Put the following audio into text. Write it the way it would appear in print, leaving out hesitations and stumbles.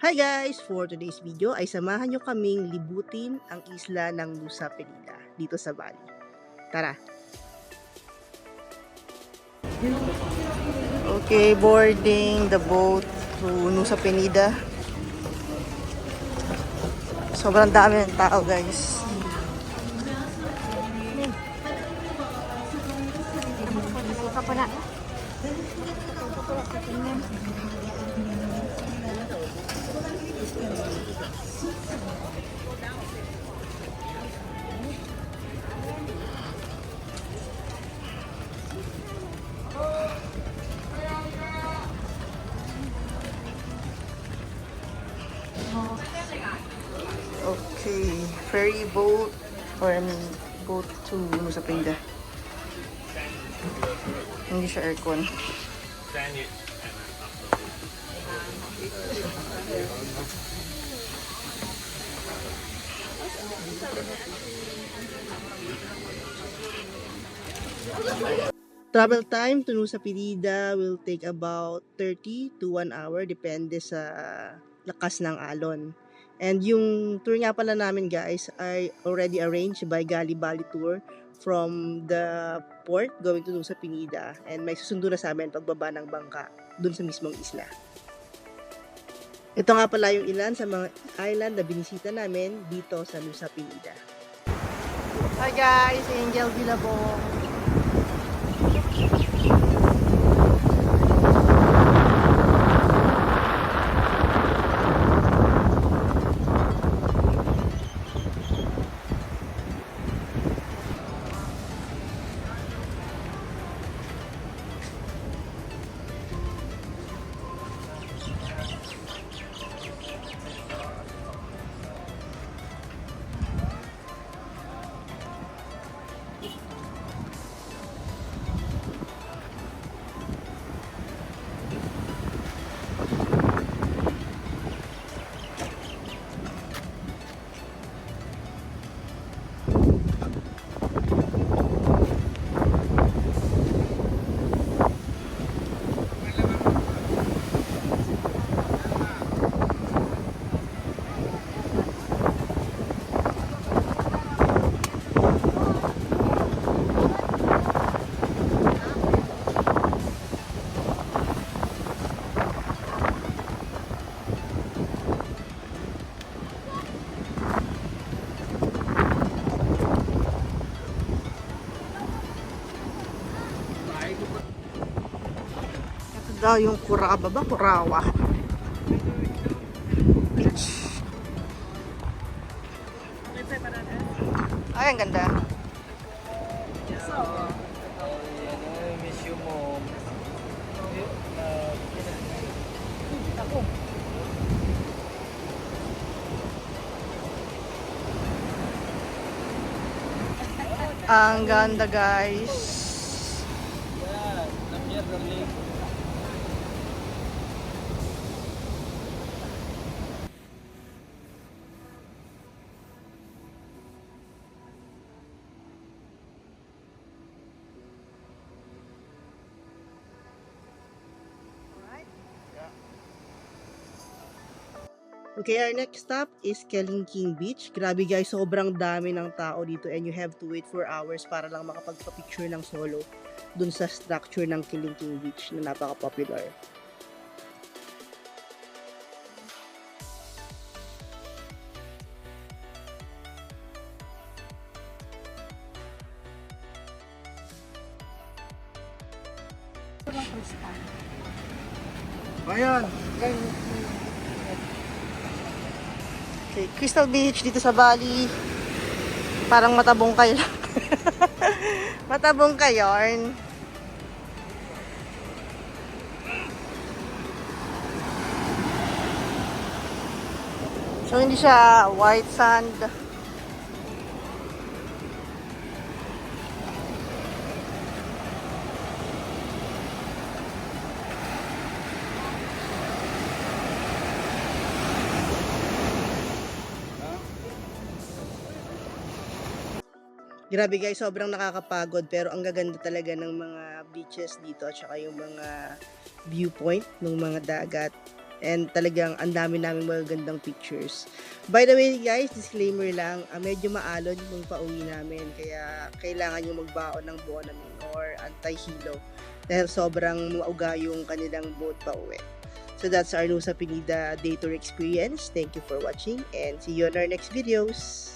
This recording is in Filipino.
Hi guys! For today's video ay samahan nyo kaming libutin ang isla ng Nusa Penida dito sa Bali. Tara! Okay, boarding the boat to Nusa Penida. Sobrang dami ng tao guys. Okay, ferry boat boat to Nusa Penida. Hindi siya aircon. Travel time to Nusa Penida will take about 30 to 1 hour depende sa lakas ng alon. And yung tour nga pala namin guys ay already arranged by Gali Bali Tour from the port going to Nusa Penida, and may susundo na sa amin pagbaba ng bangka dun sa mismong isla. Ito nga pala yung ilan sa mga island na binisita namin dito sa Nusa Penida. Hi guys! Angel Villabong. Daw yung Kuraba ba? Kurawa Beach. Ay, ang ganda. Miss you, mom. Ang ganda guys. Yeah, I'm here, darling. Okay, our next stop is Kelingking Beach. Grabe guys, sobrang dami ng tao dito and you have to wait for hours para lang makapagpa-picture ng solo dun sa structure ng Kelingking Beach na napaka-popular. Ayan. Okay, Crystal Beach dito sa Bali. Parang matabong kayo lang. Matabong kayo. So hindi siya white sand. Grabe guys, sobrang nakakapagod pero ang gaganda talaga ng mga beaches dito at saka yung mga viewpoint ng mga dagat. And talagang ang dami namin magagandang pictures. By the way guys, disclaimer lang, medyo maalon yung pauwi namin. Kaya kailangan yung magbaon ng Bonamine or anti-hilo. Dahil sobrang mauga yung kanilang boat pauwi. So that's our Nusa Penida day tour experience. Thank you for watching and see you on our next videos.